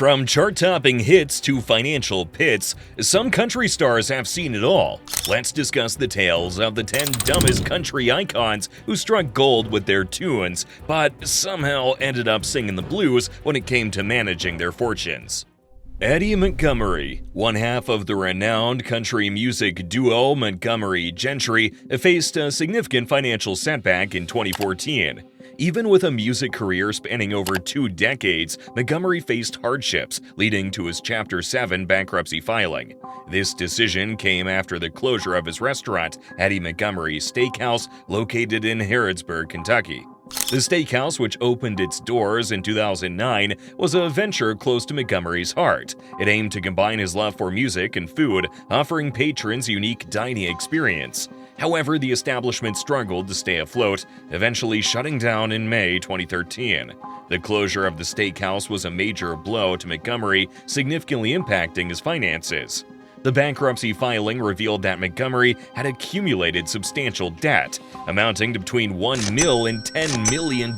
From chart-topping hits to financial pits, some country stars have seen it all. Let's discuss the tales of the 10 dumbest country icons who struck gold with their tunes, but somehow ended up singing the blues when it came to managing their fortunes. Eddie Montgomery, one half of the renowned country music duo Montgomery Gentry, faced a significant financial setback in 2014. Even with a music career spanning over 2 decades, Montgomery faced hardships, leading to his Chapter 7 bankruptcy filing. This decision came after the closure of his restaurant, Eddie Montgomery Steakhouse, located in Harrodsburg, Kentucky. The steakhouse, which opened its doors in 2009, was a venture close to Montgomery's heart. It aimed to combine his love for music and food, offering patrons a unique dining experience. However, the establishment struggled to stay afloat, eventually shutting down in May 2013. The closure of the steakhouse was a major blow to Montgomery, significantly impacting his finances. The bankruptcy filing revealed that Montgomery had accumulated substantial debt, amounting to between $1 million and $10 million,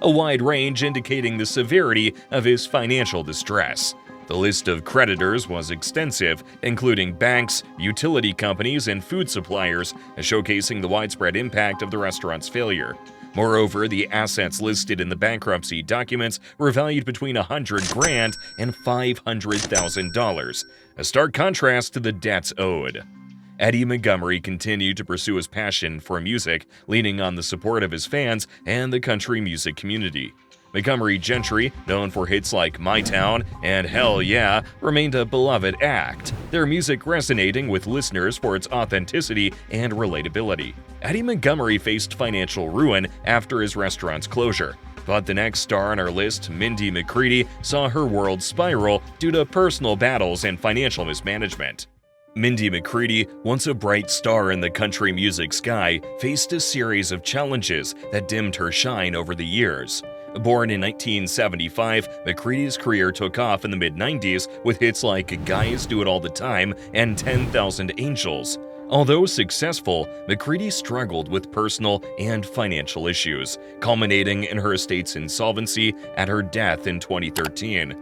a wide range indicating the severity of his financial distress. The list of creditors was extensive, including banks, utility companies, and food suppliers, showcasing the widespread impact of the restaurant's failure. Moreover, the assets listed in the bankruptcy documents were valued between $100,000 and $500,000, a stark contrast to the debts owed. Eddie Montgomery continued to pursue his passion for music, leaning on the support of his fans and the country music community. Montgomery Gentry, known for hits like My Town and Hell Yeah, remained a beloved act, their music resonating with listeners for its authenticity and relatability. Eddie Montgomery faced financial ruin after his restaurant's closure, but the next star on our list, Mindy McCready, saw her world spiral due to personal battles and financial mismanagement. Mindy McCready, once a bright star in the country music sky, faced a series of challenges that dimmed her shine over the years. Born in 1975, McCready's career took off in the mid-90s with hits like Guys Do It All the Time and 10,000 Angels. Although successful, McCready struggled with personal and financial issues, culminating in her estate's insolvency at her death in 2013.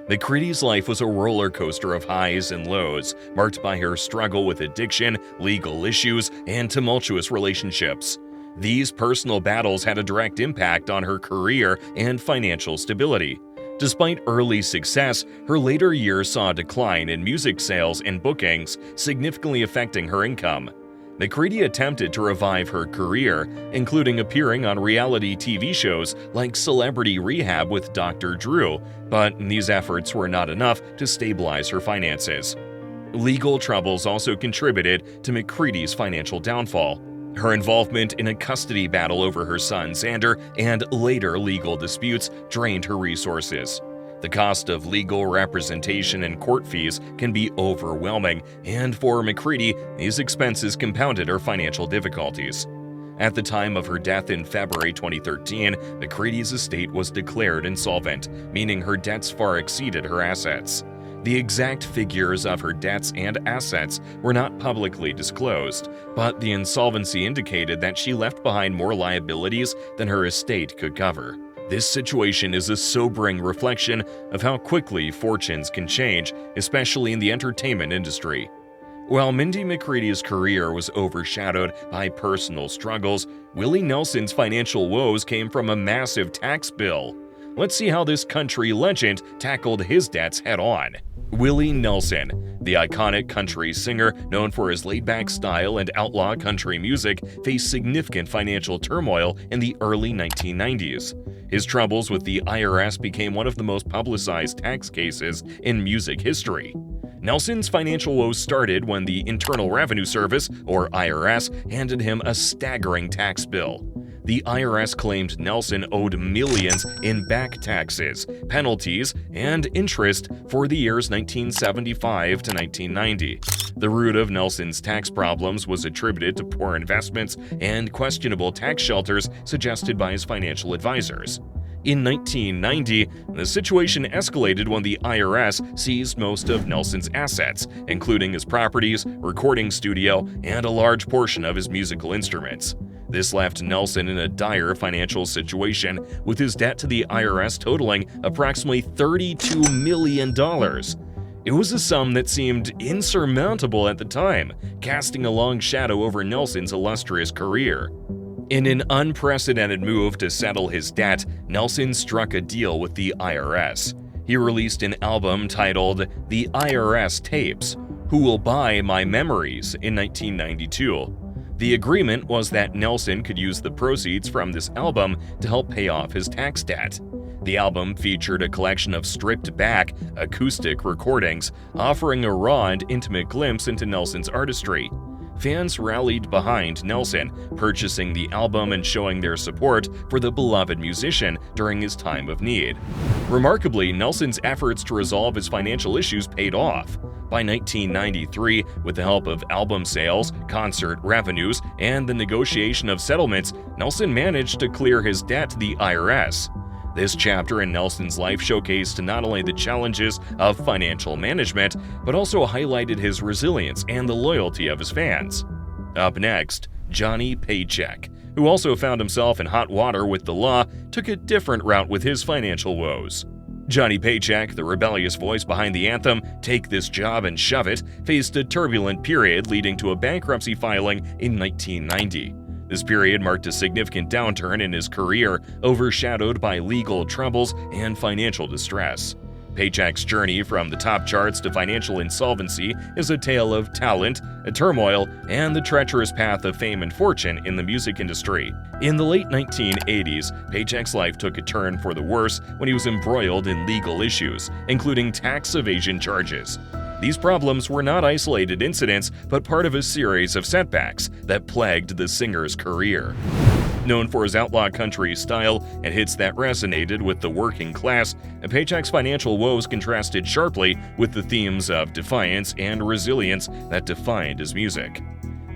McCready's life was a roller coaster of highs and lows, marked by her struggle with addiction, legal issues, and tumultuous relationships. These personal battles had a direct impact on her career and financial stability. Despite early success, her later years saw a decline in music sales and bookings, significantly affecting her income. McCready attempted to revive her career, including appearing on reality TV shows like Celebrity Rehab with Dr. Drew, but these efforts were not enough to stabilize her finances. Legal troubles also contributed to McCready's financial downfall. Her involvement in a custody battle over her son Xander and later legal disputes drained her resources. The cost of legal representation and court fees can be overwhelming, and for McCready, these expenses compounded her financial difficulties. At the time of her death in February 2013, McCready's estate was declared insolvent, meaning her debts far exceeded her assets. The exact figures of her debts and assets were not publicly disclosed, but the insolvency indicated that she left behind more liabilities than her estate could cover. This situation is a sobering reflection of how quickly fortunes can change, especially in the entertainment industry. While Mindy McCready's career was overshadowed by personal struggles, Willie Nelson's financial woes came from a massive tax bill. Let's see how this country legend tackled his debts head-on. Willie Nelson, the iconic country singer known for his laid-back style and outlaw country music, faced significant financial turmoil in the early 1990s. His troubles with the IRS became one of the most publicized tax cases in music history. Nelson's financial woes started when the Internal Revenue Service, or IRS, handed him a staggering tax bill. The IRS claimed Nelson owed millions in back taxes, penalties, and interest for the years 1975 to 1990. The root of Nelson's tax problems was attributed to poor investments and questionable tax shelters suggested by his financial advisors. In 1990, the situation escalated when the IRS seized most of Nelson's assets, including his properties, recording studio, and a large portion of his musical instruments. This left Nelson in a dire financial situation, with his debt to the IRS totaling approximately $32 million. It was a sum that seemed insurmountable at the time, casting a long shadow over Nelson's illustrious career. In an unprecedented move to settle his debt, Nelson struck a deal with the IRS. He released an album titled The IRS Tapes, Who Will Buy My Memories, in 1992. The agreement was that Nelson could use the proceeds from this album to help pay off his tax debt. The album featured a collection of stripped-back, acoustic recordings, offering a raw and intimate glimpse into Nelson's artistry. Fans rallied behind Nelson, purchasing the album and showing their support for the beloved musician during his time of need. Remarkably, Nelson's efforts to resolve his financial issues paid off. By 1993, with the help of album sales, concert revenues, and the negotiation of settlements, Nelson managed to clear his debt to the IRS. This chapter in Nelson's life showcased not only the challenges of financial management, but also highlighted his resilience and the loyalty of his fans. Up next, Johnny Paycheck, who also found himself in hot water with the law, took a different route with his financial woes. Johnny Paycheck, the rebellious voice behind the anthem "Take This Job and Shove It," faced a turbulent period leading to a bankruptcy filing in 1990. This period marked a significant downturn in his career, overshadowed by legal troubles and financial distress. Paycheck's journey from the top charts to financial insolvency is a tale of talent, turmoil, and the treacherous path of fame and fortune in the music industry. In the late 1980s, Paycheck's life took a turn for the worse when he was embroiled in legal issues, including tax evasion charges. These problems were not isolated incidents, but part of a series of setbacks that plagued the singer's career. Known for his outlaw country style and hits that resonated with the working class, Paycheck's financial woes contrasted sharply with the themes of defiance and resilience that defined his music.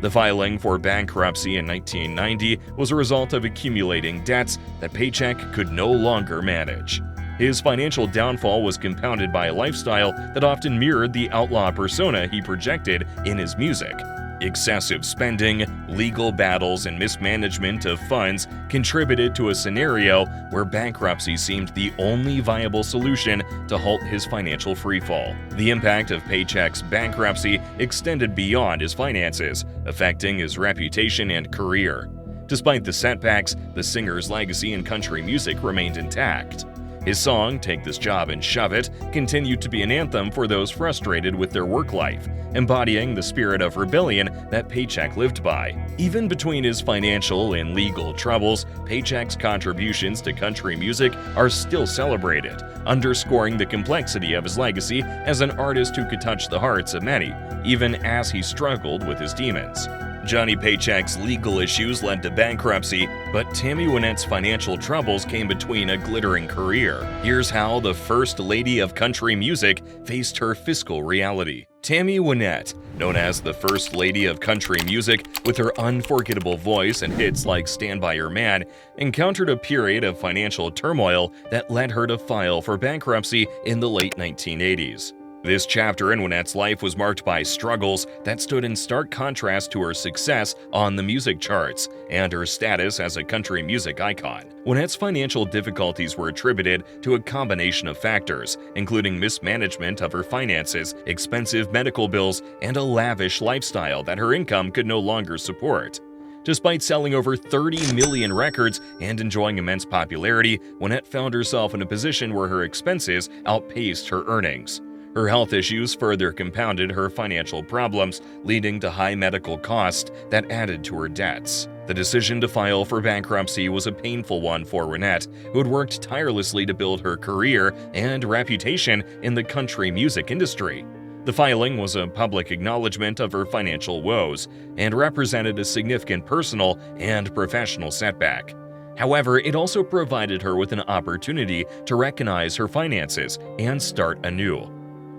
The filing for bankruptcy in 1990 was a result of accumulating debts that Paycheck could no longer manage. His financial downfall was compounded by a lifestyle that often mirrored the outlaw persona he projected in his music. Excessive spending, legal battles, and mismanagement of funds contributed to a scenario where bankruptcy seemed the only viable solution to halt his financial freefall. The impact of Paycheck's bankruptcy extended beyond his finances, affecting his reputation and career. Despite the setbacks, the singer's legacy in country music remained intact. His song, "Take This Job and Shove It," continued to be an anthem for those frustrated with their work life, embodying the spirit of rebellion that Paycheck lived by. Even between his financial and legal troubles, Paycheck's contributions to country music are still celebrated, underscoring the complexity of his legacy as an artist who could touch the hearts of many, even as he struggled with his demons. Johnny Paycheck's legal issues led to bankruptcy, but Tammy Wynette's financial troubles came between a glittering career. Here's how the First Lady of Country Music faced her fiscal reality. Tammy Wynette, known as the First Lady of Country Music, with her unforgettable voice and hits like "Stand By Your Man," encountered a period of financial turmoil that led her to file for bankruptcy in the late 1980s. This chapter in Wynette's life was marked by struggles that stood in stark contrast to her success on the music charts and her status as a country music icon. Wynette's financial difficulties were attributed to a combination of factors, including mismanagement of her finances, expensive medical bills, and a lavish lifestyle that her income could no longer support. Despite selling over 30 million records and enjoying immense popularity, Wynette found herself in a position where her expenses outpaced her earnings. Her health issues further compounded her financial problems, leading to high medical costs that added to her debts. The decision to file for bankruptcy was a painful one for Wynette, who had worked tirelessly to build her career and reputation in the country music industry. The filing was a public acknowledgement of her financial woes and represented a significant personal and professional setback. However, it also provided her with an opportunity to recognize her finances and start anew.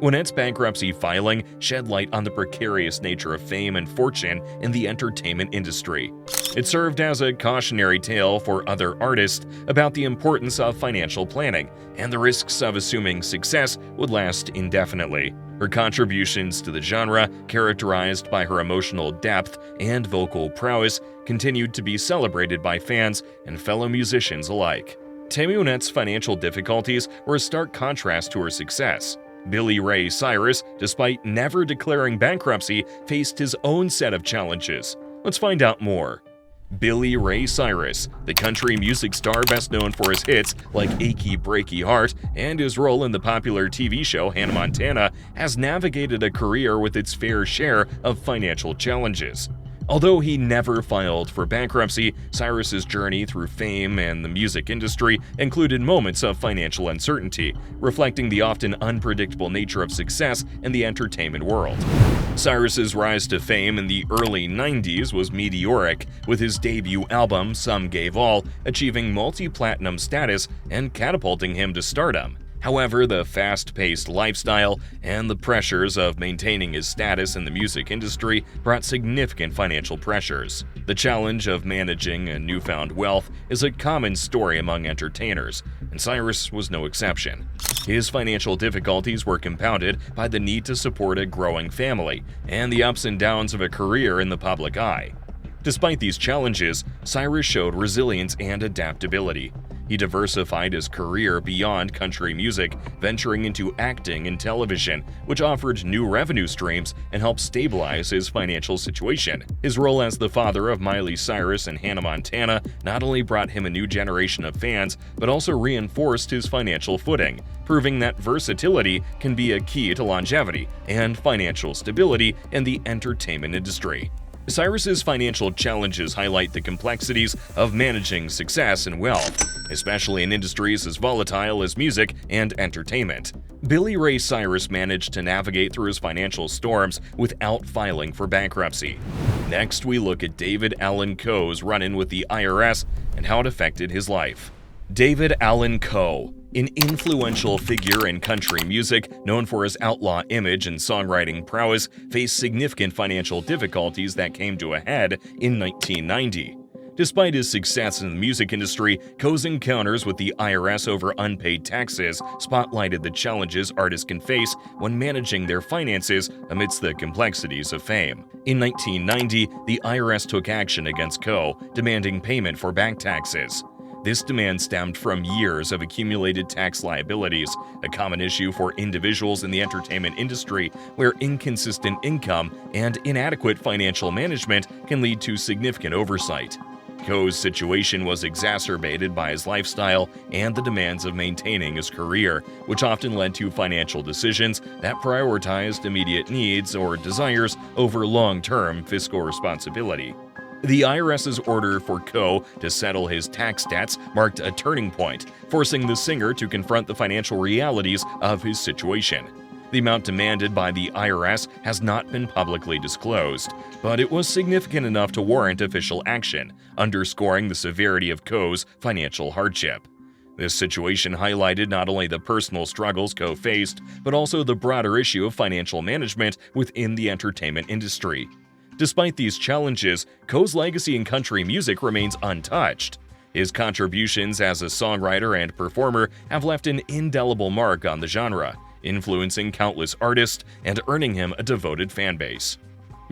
Wynette's bankruptcy filing shed light on the precarious nature of fame and fortune in the entertainment industry. It served as a cautionary tale for other artists about the importance of financial planning and the risks of assuming success would last indefinitely. Her contributions to the genre, characterized by her emotional depth and vocal prowess, continued to be celebrated by fans and fellow musicians alike. Millionaire's financial difficulties were a stark contrast to her success. Billy Ray Cyrus, despite never declaring bankruptcy, faced his own set of challenges. Let's find out more. Billy Ray Cyrus, the country music star best known for his hits like Achy Breaky Heart and his role in the popular TV show Hannah Montana, has navigated a career with its fair share of financial challenges. Although he never filed for bankruptcy, Cyrus's journey through fame and the music industry included moments of financial uncertainty, reflecting the often unpredictable nature of success in the entertainment world. Cyrus's rise to fame in the early 90s was meteoric, with his debut album, Some Gave All, achieving multi-platinum status and catapulting him to stardom. However, the fast-paced lifestyle and the pressures of maintaining his status in the music industry brought significant financial pressures. The challenge of managing a newfound wealth is a common story among entertainers, and Cyrus was no exception. His financial difficulties were compounded by the need to support a growing family and the ups and downs of a career in the public eye. Despite these challenges, Cyrus showed resilience and adaptability. He diversified his career beyond country music, venturing into acting and television, which offered new revenue streams and helped stabilize his financial situation. His role as the father of Miley Cyrus and Hannah Montana not only brought him a new generation of fans, but also reinforced his financial footing, proving that versatility can be a key to longevity and financial stability in the entertainment industry. Cyrus's financial challenges highlight the complexities of managing success and wealth, especially in industries as volatile as music and entertainment. Billy Ray Cyrus managed to navigate through his financial storms without filing for bankruptcy. Next, we look at David Allan Coe's run-in with the IRS and how it affected his life. David Allan Coe, an influential figure in country music known for his outlaw image and songwriting prowess, faced significant financial difficulties that came to a head in 1990. Despite his success in the music industry, Coe's encounters with the IRS over unpaid taxes spotlighted the challenges artists can face when managing their finances amidst the complexities of fame. In 1990, the IRS took action against Coe, demanding payment for back taxes. This demand stemmed from years of accumulated tax liabilities, a common issue for individuals in the entertainment industry where inconsistent income and inadequate financial management can lead to significant oversight. Coe's situation was exacerbated by his lifestyle and the demands of maintaining his career, which often led to financial decisions that prioritized immediate needs or desires over long-term fiscal responsibility. The IRS's order for Coe to settle his tax debts marked a turning point, forcing the singer to confront the financial realities of his situation. The amount demanded by the IRS has not been publicly disclosed, but it was significant enough to warrant official action, underscoring the severity of Coe's financial hardship. This situation highlighted not only the personal struggles Coe faced, but also the broader issue of financial management within the entertainment industry. Despite these challenges, Coe's legacy in country music remains untouched. His contributions as a songwriter and performer have left an indelible mark on the genre, influencing countless artists and earning him a devoted fanbase.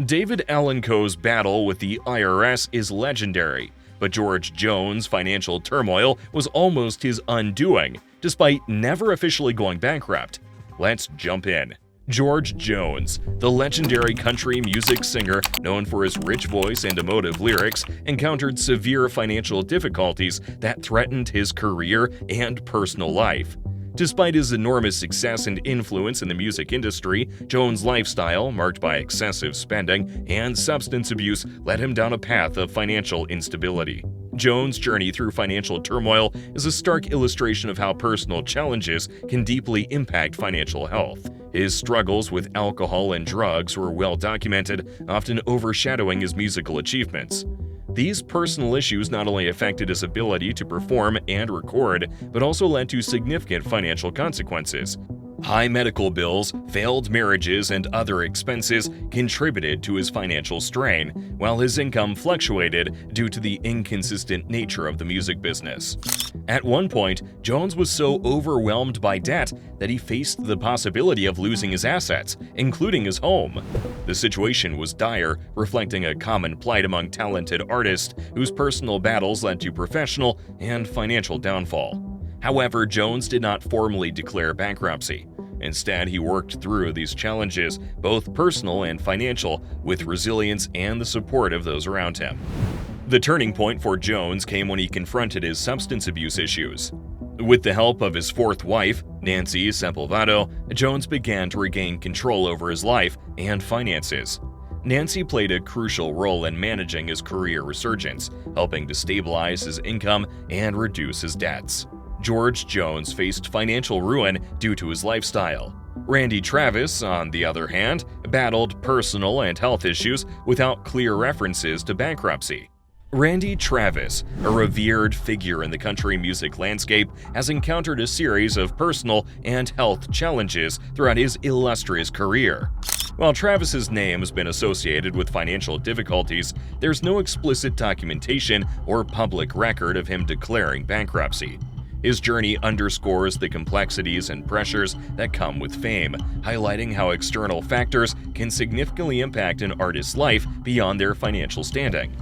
David Allan Coe's battle with the IRS is legendary, but George Jones' financial turmoil was almost his undoing, despite never officially going bankrupt. Let's jump in. George Jones, the legendary country music singer known for his rich voice and emotive lyrics, encountered severe financial difficulties that threatened his career and personal life. Despite his enormous success and influence in the music industry, Jones' lifestyle, marked by excessive spending and substance abuse, led him down a path of financial instability. Jones' journey through financial turmoil is a stark illustration of how personal challenges can deeply impact financial health. His struggles with alcohol and drugs were well documented, often overshadowing his musical achievements. These personal issues not only affected his ability to perform and record, but also led to significant financial consequences. High medical bills, failed marriages, and other expenses contributed to his financial strain, while his income fluctuated due to the inconsistent nature of the music business. At one point, Jones was so overwhelmed by debt that he faced the possibility of losing his assets, including his home. The situation was dire, reflecting a common plight among talented artists whose personal battles led to professional and financial downfall. However, Jones did not formally declare bankruptcy. Instead, he worked through these challenges, both personal and financial, with resilience and the support of those around him. The turning point for Jones came when he confronted his substance abuse issues. With the help of his fourth wife, Nancy Sepulvado, Jones began to regain control over his life and finances. Nancy played a crucial role in managing his career resurgence, helping to stabilize his income and reduce his debts. George Jones faced financial ruin due to his lifestyle. Randy Travis, on the other hand, battled personal and health issues without clear references to bankruptcy. Randy Travis, a revered figure in the country music landscape, has encountered a series of personal and health challenges throughout his illustrious career. While Travis's name has been associated with financial difficulties, there's no explicit documentation or public record of him declaring bankruptcy. His journey underscores the complexities and pressures that come with fame, highlighting how external factors can significantly impact an artist's life beyond their financial standing.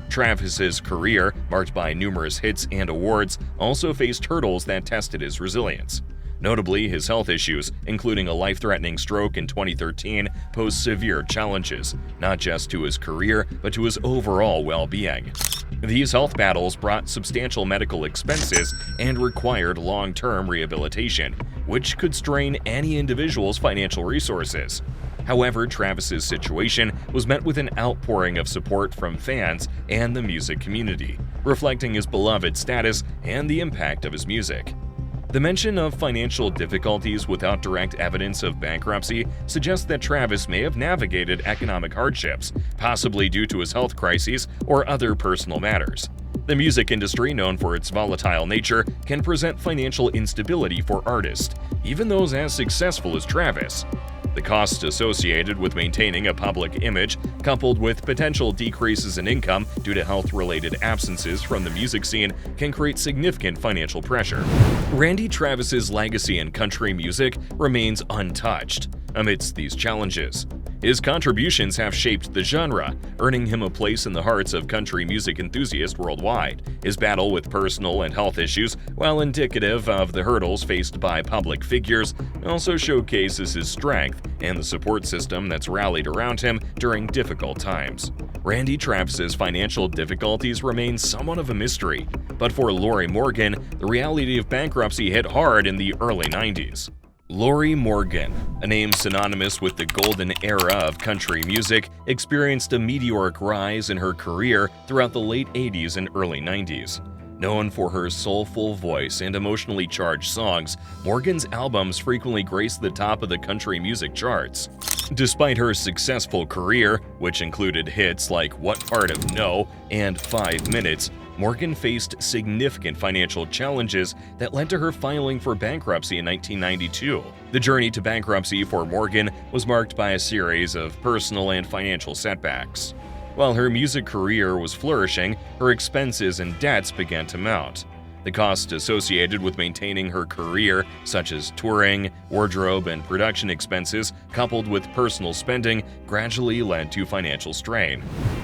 Travis's career, marked by numerous hits and awards, also faced hurdles that tested his resilience. Notably, his health issues, including a life-threatening stroke in 2013, posed severe challenges, not just to his career, but to his overall well-being. These health battles brought substantial medical expenses and required long-term rehabilitation, which could strain any individual's financial resources. However, Travis's situation was met with an outpouring of support from fans and the music community, reflecting his beloved status and the impact of his music. The mention of financial difficulties without direct evidence of bankruptcy suggests that Travis may have navigated economic hardships, possibly due to his health crises or other personal matters. The music industry, known for its volatile nature, can present financial instability for artists, even those as successful as Travis. The costs associated with maintaining a public image, coupled with potential decreases in income due to health-related absences from the music scene, can create significant financial pressure. Randy Travis's legacy in country music remains untouched amidst these challenges. His contributions have shaped the genre, earning him a place in the hearts of country music enthusiasts worldwide. His battle with personal and health issues, while indicative of the hurdles faced by public figures, also showcases his strength and the support system that's rallied around him during difficult times. Randy Travis's financial difficulties remain somewhat of a mystery, but for Lorrie Morgan, the reality of bankruptcy hit hard in the early 90s. Lorrie Morgan, a name synonymous with the golden era of country music, experienced a meteoric rise in her career throughout the late 80s and early 90s. Known for her soulful voice and emotionally charged songs, Morgan's albums frequently graced the top of the country music charts. Despite her successful career, which included hits like What Part of No and 5 Minutes, Morgan faced significant financial challenges that led to her filing for bankruptcy in 1992. The journey to bankruptcy for Morgan was marked by a series of personal and financial setbacks. While her music career was flourishing, her expenses and debts began to mount. The costs associated with maintaining her career, such as touring, wardrobe, and production expenses, coupled with personal spending, gradually led to financial strain.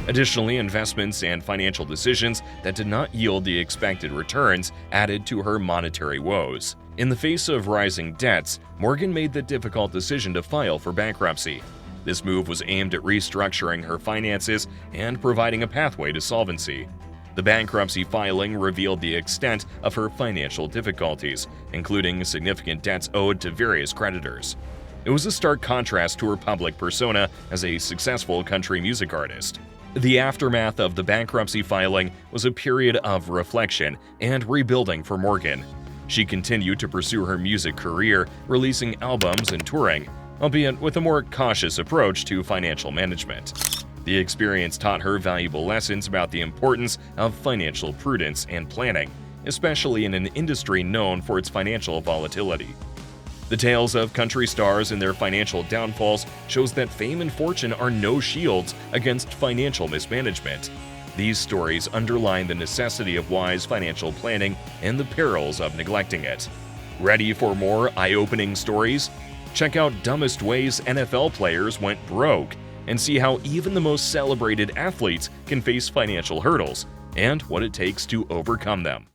Additionally, investments and financial decisions that did not yield the expected returns added to her monetary woes. In the face of rising debts, Morgan made the difficult decision to file for bankruptcy. This move was aimed at restructuring her finances and providing a pathway to solvency. The bankruptcy filing revealed the extent of her financial difficulties, including significant debts owed to various creditors. It was a stark contrast to her public persona as a successful country music artist. The aftermath of the bankruptcy filing was a period of reflection and rebuilding for Morgan. She continued to pursue her music career, releasing albums and touring, albeit with a more cautious approach to financial management. The experience taught her valuable lessons about the importance of financial prudence and planning, especially in an industry known for its financial volatility. The tales of country stars and their financial downfalls shows that fame and fortune are no shields against financial mismanagement. These stories underline the necessity of wise financial planning and the perils of neglecting it. Ready for more eye-opening stories? Check out Dumbest Ways NFL Players Went Broke and see how even the most celebrated athletes can face financial hurdles and what it takes to overcome them.